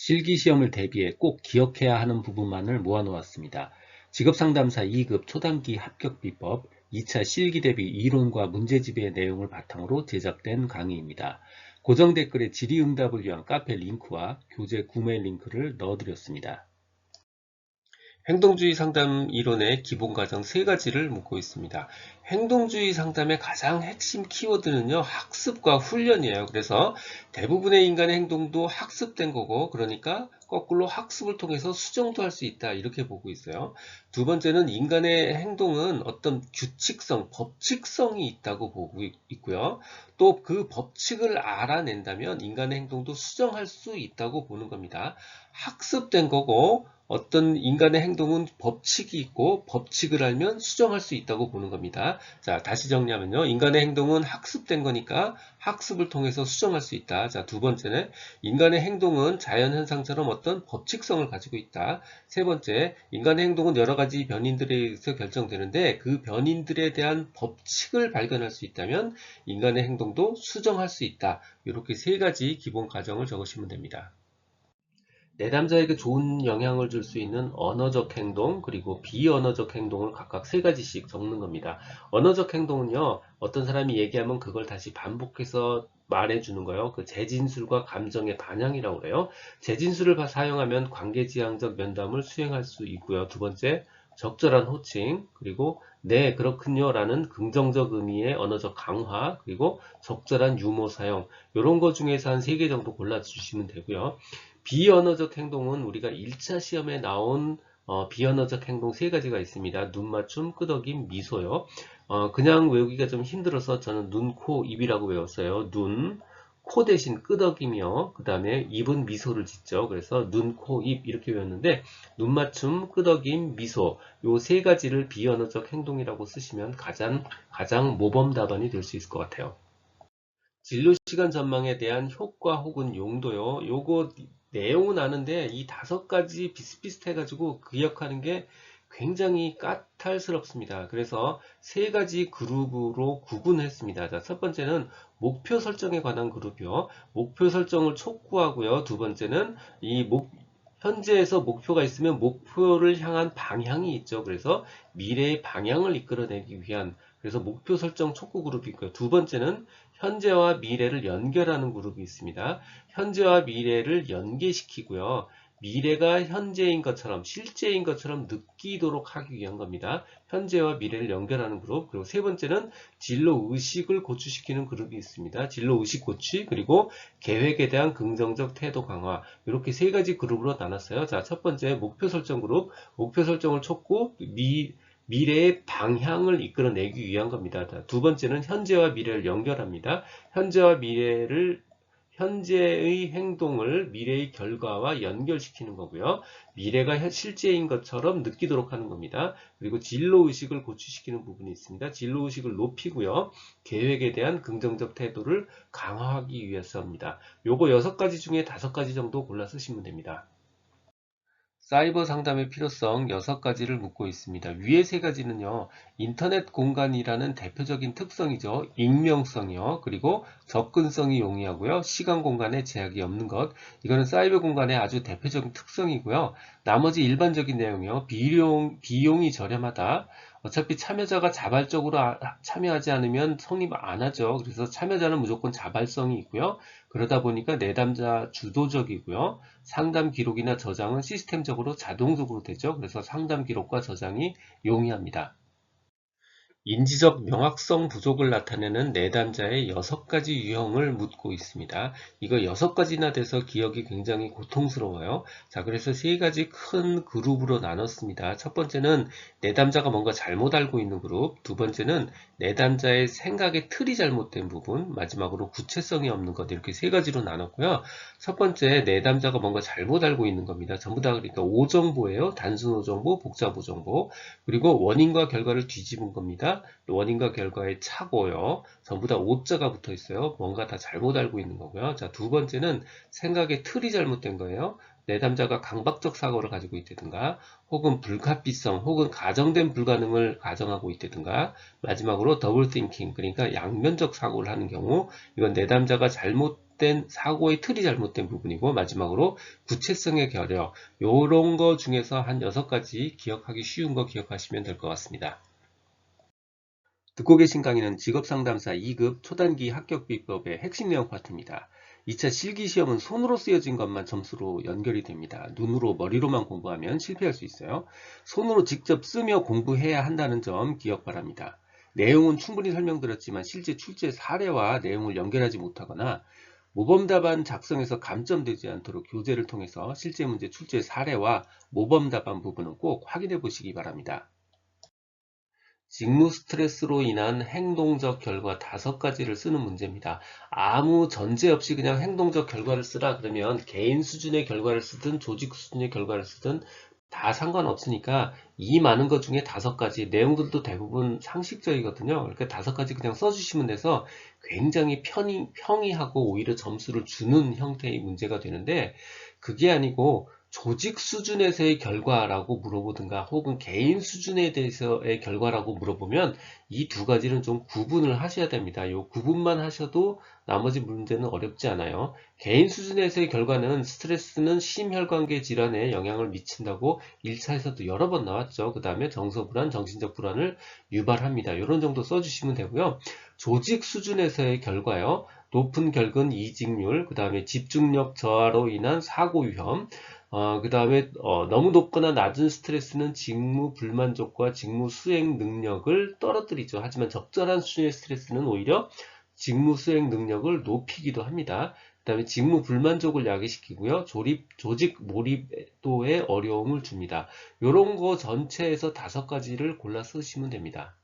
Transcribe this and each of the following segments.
실기시험을 대비해 꼭 기억해야 하는 부분만을 모아놓았습니다. 직업상담사 2급 초단기 합격비법 2차 실기대비 이론과 문제집의 내용을 바탕으로 제작된 강의입니다. 고정 댓글에 질의응답을 위한 카페 링크와 교재 구매 링크를 넣어드렸습니다. 행동주의 상담 이론의 기본 과정 3가지를 묻고 있습니다. 행동주의 상담의 가장 핵심 키워드는요, 학습과 훈련이에요. 그래서 대부분의 인간의 행동도 학습된 거고, 그러니까 거꾸로 학습을 통해서 수정도 할 수 있다, 이렇게 보고 있어요. 두 번째는 인간의 행동은 어떤 규칙성, 법칙성이 있다고 보고 있고요. 또 그 법칙을 알아낸다면 인간의 행동도 수정할 수 있다고 보는 겁니다. 학습된 거고, 어떤 인간의 행동은 법칙이 있고 법칙을 알면 수정할 수 있다고 보는 겁니다. 자, 다시 정리하면요. 인간의 행동은 학습된 거니까 학습을 통해서 수정할 수 있다. 자, 두 번째는 인간의 행동은 자연현상처럼 어떤 법칙성을 가지고 있다. 세 번째, 인간의 행동은 여러 가지 변인들에 의해서 결정되는데 그 변인들에 대한 법칙을 발견할 수 있다면 인간의 행동도 수정할 수 있다. 이렇게 3가지 기본 가정을 적으시면 됩니다. 내담자에게 좋은 영향을 줄 수 있는 언어적 행동 그리고 비언어적 행동을 각각 3가지씩 적는 겁니다. 언어적 행동은요, 어떤 사람이 얘기하면 그걸 다시 반복해서 말해주는 거예요. 그 재진술과 감정의 반영이라고 그래요. 재진술을 사용하면 관계지향적 면담을 수행할 수 있고요. 두 번째, 적절한 호칭, 그리고 네, 그렇군요 라는 긍정적 의미의 언어적 강화, 그리고 적절한 유머 사용, 이런 것 중에서 한 3개 정도 골라주시면 되고요. 비언어적 행동은 우리가 1차 시험에 나온 비언어적 행동 3가지가 있습니다. 눈 맞춤, 끄덕임, 미소요. 그냥 외우기가 좀 힘들어서 저는 눈, 코, 입이라고 외웠어요. 눈, 코 대신 끄덕이며 그 다음에 입은 미소를 짓죠. 그래서 눈, 코, 입 이렇게 외웠는데 눈 맞춤, 끄덕임, 미소 요 3가지를 비언어적 행동이라고 쓰시면 가장 모범 답안이 될 수 있을 것 같아요. 진로시간 전망에 대한 효과 혹은 용도요. 요거 내용은 아는데 이 5가지 비슷비슷해가지고 기억하는 게 굉장히 까탈스럽습니다. 그래서 3가지 그룹으로 구분했습니다. 자, 첫 번째는 목표 설정에 관한 그룹이요. 목표 설정을 촉구하고요. 두 번째는 현재에서 목표가 있으면 목표를 향한 방향이 있죠. 그래서 미래의 방향을 이끌어내기 위한 그래서 목표 설정 촉구 그룹이 있고요. 두 번째는 현재와 미래를 연결하는 그룹이 있습니다. 현재와 미래를 연계시키고요. 미래가 현재인 것처럼 실제인 것처럼 느끼도록 하기 위한 겁니다. 현재와 미래를 연결하는 그룹. 그리고 세 번째는 진로 의식을 고취시키는 그룹이 있습니다. 진로 의식 고취 그리고 계획에 대한 긍정적 태도 강화. 이렇게 3가지 그룹으로 나눴어요. 자, 첫 번째 목표 설정 그룹. 목표 설정을 촉구 미래의 방향을 이끌어내기 위한 겁니다. 두 번째는 현재와 미래를 연결합니다. 현재의 행동을 미래의 결과와 연결시키는 거고요. 미래가 실제인 것처럼 느끼도록 하는 겁니다. 그리고 진로의식을 고취시키는 부분이 있습니다. 진로의식을 높이고요. 계획에 대한 긍정적 태도를 강화하기 위해서입니다. 요거 6가지 중에 5가지 정도 골라 쓰시면 됩니다. 사이버 상담의 필요성 6가지를 묻고 있습니다. 위의 3가지는요, 인터넷 공간이라는 대표적인 특성이죠. 익명성이요. 그리고 접근성이 용이하고요. 시간 공간에 제약이 없는 것. 이거는 사이버 공간의 아주 대표적인 특성이고요. 나머지 일반적인 내용이요. 비용이 저렴하다. 어차피 참여자가 자발적으로 참여하지 않으면 성립 안 하죠. 그래서 참여자는 무조건 자발성이 있고요. 그러다 보니까 내담자 주도적이고요. 상담 기록이나 저장은 시스템적으로 자동적으로 되죠. 그래서 상담 기록과 저장이 용이합니다. 인지적 명확성 부족을 나타내는 내담자의 6가지 유형을 묻고 있습니다. 이거 6가지나 돼서 기억이 굉장히 고통스러워요. 자, 그래서 3가지 큰 그룹으로 나눴습니다. 첫 번째는 내담자가 뭔가 잘못 알고 있는 그룹, 두 번째는 내담자의 생각의 틀이 잘못된 부분, 마지막으로 구체성이 없는 것, 이렇게 3가지로 나눴고요. 첫 번째, 내담자가 뭔가 잘못 알고 있는 겁니다. 전부 다 그러니까 오정보예요. 단순 오정보, 복잡 오정보. 그리고 원인과 결과를 뒤집은 겁니다. 원인과 결과의 차고요. 전부 다 오자가 붙어 있어요. 뭔가 다 잘못 알고 있는 거고요. 자, 두 번째는 생각의 틀이 잘못된 거예요. 내담자가 강박적 사고를 가지고 있다든가 혹은 불가피성 혹은 가정된 불가능을 가정하고 있다든가 마지막으로 더블 띵킹 그러니까 양면적 사고를 하는 경우 이건 내담자가 잘못 사고의 틀이 잘못된 부분이고, 마지막으로 구체성의 결여, 요런 거 중에서 한 6가지 기억하기 쉬운 거 기억하시면 될 것 같습니다. 듣고 계신 강의는 직업상담사 2급 초단기 합격비법의 핵심 내용 파트입니다. 2차 실기시험은 손으로 쓰여진 것만 점수로 연결이 됩니다. 눈으로 머리로만 공부하면 실패할 수 있어요. 손으로 직접 쓰며 공부해야 한다는 점 기억 바랍니다. 내용은 충분히 설명드렸지만 실제 출제 사례와 내용을 연결하지 못하거나 모범답안 작성에서 감점되지 않도록 교재를 통해서 실제 문제 출제 사례와 모범답안 부분은 꼭 확인해 보시기 바랍니다. 직무 스트레스로 인한 행동적 결과 5가지를 쓰는 문제입니다. 아무 전제 없이 그냥 행동적 결과를 쓰라 그러면 개인 수준의 결과를 쓰든 조직 수준의 결과를 쓰든 다 상관없으니까 이 많은 것 중에 5가지, 내용들도 대부분 상식적이거든요. 그러니까 5가지 그냥 써주시면 돼서 굉장히 평이하고 오히려 점수를 주는 형태의 문제가 되는데, 그게 아니고 조직 수준에서의 결과라고 물어보든가 혹은 개인 수준에 대해서의 결과라고 물어보면 이 2가지는 좀 구분을 하셔야 됩니다. 이 구분만 하셔도 나머지 문제는 어렵지 않아요. 개인 수준에서의 결과는 스트레스는 심혈관계 질환에 영향을 미친다고 1차에서도 여러 번 나왔죠. 그 다음에 정서불안, 정신적 불안을 유발합니다. 이런 정도 써주시면 되고요. 조직 수준에서의 결과요. 높은 결근 이직률, 그 다음에 집중력 저하로 인한 사고 위험, 그 다음에 너무 높거나 낮은 스트레스는 직무 불만족과 직무 수행 능력을 떨어뜨리죠. 하지만 적절한 수준의 스트레스는 오히려 직무 수행 능력을 높이기도 합니다. 그 다음에 직무 불만족을 야기시키고요. 조직 몰입도에 어려움을 줍니다. 이런 거 전체에서 5가지를 골라 쓰시면 됩니다.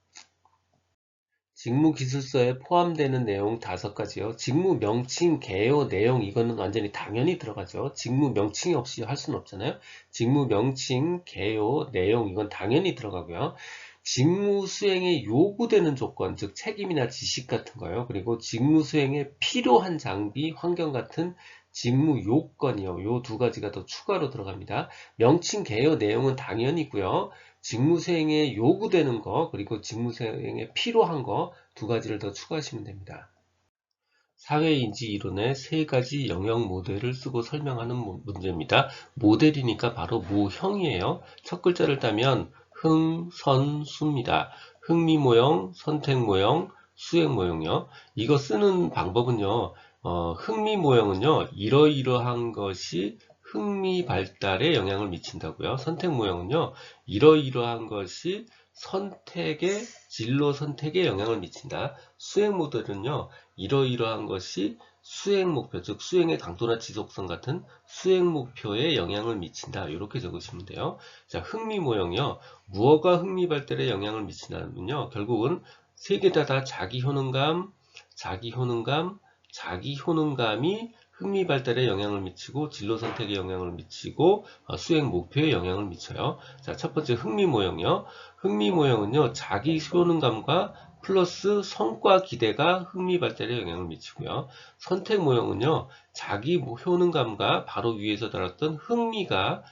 직무기술서에 포함되는 내용 5가지요. 직무 명칭, 개요, 내용 이거는 완전히 당연히 들어가죠. 직무 명칭이 없이 할 수는 없잖아요. 직무 명칭, 개요, 내용 이건 당연히 들어가고요. 직무 수행에 요구되는 조건, 즉 책임이나 지식 같은 거요. 그리고 직무 수행에 필요한 장비, 환경 같은 직무 요건이요. 요 2가지가 더 추가로 들어갑니다. 명칭, 개요, 내용은 당연히고요. 직무 수행에 요구되는 거, 그리고 직무 수행에 필요한 거 2가지를 더 추가하시면 됩니다. 사회인지 이론의 3가지 영역 모델을 쓰고 설명하는 문제입니다. 모델이니까 바로 모형이에요. 첫 글자를 따면 흥, 선, 수입니다. 흥미 모형, 선택 모형, 수행 모형이요. 이거 쓰는 방법은요. 흥미 모형은요. 이러이러한 것이 흥미 발달에 영향을 미친다고요. 선택 모형은요. 이러이러한 것이 진로 선택에 영향을 미친다. 수행 모델은요. 이러이러한 것이 수행 목표, 즉 수행의 강도나 지속성 같은 수행 목표에 영향을 미친다. 이렇게 적으시면 돼요. 자, 흥미 모형이요. 무엇과 흥미 발달에 영향을 미치냐면요. 결국은 3개 다 자기 효능감, 자기 효능감이 흥미 발달에 영향을 미치고 진로 선택에 영향을 미치고 수행 목표에 영향을 미쳐요. 자, 첫 번째 흥미 모형이요. 흥미 모형은요. 자기 효능감과 플러스 성과 기대가 흥미 발달에 영향을 미치고요. 선택 모형은요. 자기 효능감과 바로 위에서 다뤘던 흥미가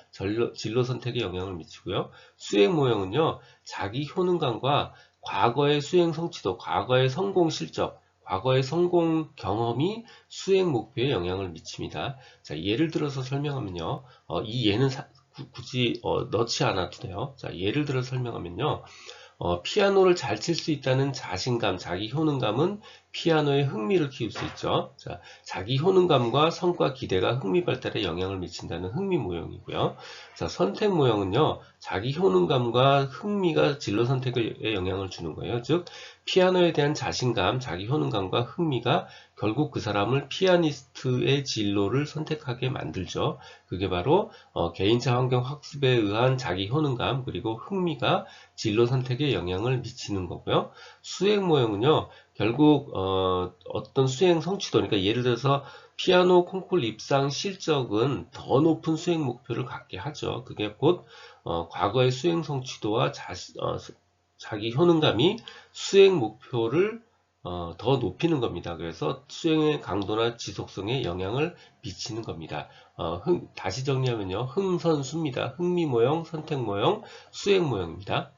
진로 선택에 영향을 미치고요. 수행 모형은요. 자기 효능감과 과거의 수행 성취도, 과거의 성공 실적, 과거의 성공 경험이 수행 목표에 영향을 미칩니다. 자, 예를 들어서 설명하면요. 이 예는 굳이 넣지 않아도 돼요. 자, 예를 들어 설명하면요. 피아노를 잘 칠 수 있다는 자신감, 자기 효능감은 피아노의 흥미를 키울 수 있죠. 자, 자기 효능감과 성과 기대가 흥미 발달에 영향을 미친다는 흥미 모형이고요. 자, 선택 모형은요, 자기 효능감과 흥미가 진로 선택에 영향을 주는 거예요. 즉, 피아노에 대한 자신감, 자기 효능감과 흥미가 결국 그 사람을 피아니스트의 진로를 선택하게 만들죠. 그게 바로 개인차 환경 학습에 의한 자기 효능감 그리고 흥미가 진로 선택에 영향을 미치는 거고요. 수행 모형은요. 결국 어떤 수행 성취도, 그러니까 예를 들어서 피아노 콩쿨 입상 실적은 더 높은 수행 목표를 갖게 하죠. 그게 곧 과거의 수행 성취도와 자기 효능감이 수행 목표를 더 높이는 겁니다. 그래서 수행의 강도나 지속성에 영향을 미치는 겁니다. 다시 정리하면요. 흥선수입니다. 흥미 모형, 선택 모형, 수행 모형입니다.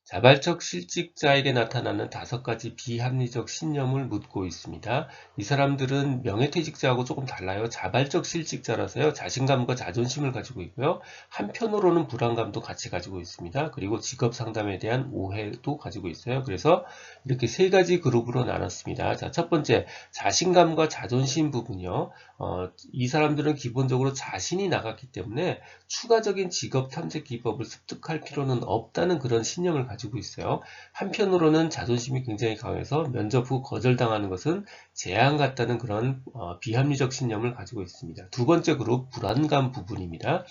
자발적 실직자에게 나타나는 5가지 비합리적 신념을 묻고 있습니다. 이 사람들은 명예퇴직자하고 조금 달라요. 자발적 실직자라서요. 자신감과 자존심을 가지고 있고요. 한편으로는 불안감도 같이 가지고 있습니다. 그리고 직업 상담에 대한 오해도 가지고 있어요. 그래서 이렇게 3가지 그룹으로 나눴습니다. 자, 첫 번째, 자신감과 자존심 부분이요. 이 사람들은 기본적으로 자신이 나갔기 때문에 추가적인 직업 탐색 기법을 습득할 필요는 없다는 그런 신념을 가지고 있어요. 한편으로는 자존심이 굉장히 강해서 면접 후 거절당하는 것은 재앙 같다는 그런 비합리적 신념을 가지고 있습니다. 두 번째 그룹, 불안감 부분입니다.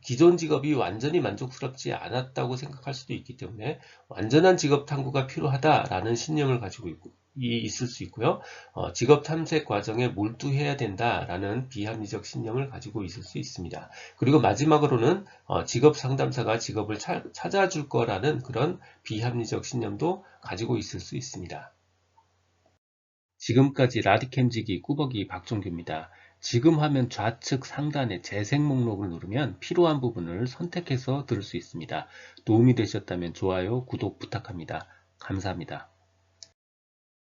기존 직업이 완전히 만족스럽지 않았다고 생각할 수도 있기 때문에 완전한 직업 탐구가 필요하다라는 신념을 가지고 있을 수 있고요. 직업 탐색 과정에 몰두해야 된다라는 비합리적 신념을 가지고 있을 수 있습니다. 그리고 마지막으로는 직업 상담사가 직업을 찾아줄 거라는 그런 비합리적 신념도 가지고 있을 수 있습니다. 지금까지 라디캠지기 꾸벅이 박종규입니다. 지금 화면 좌측 상단의 재생 목록을 누르면 필요한 부분을 선택해서 들을 수 있습니다. 도움이 되셨다면 좋아요, 구독 부탁합니다. 감사합니다.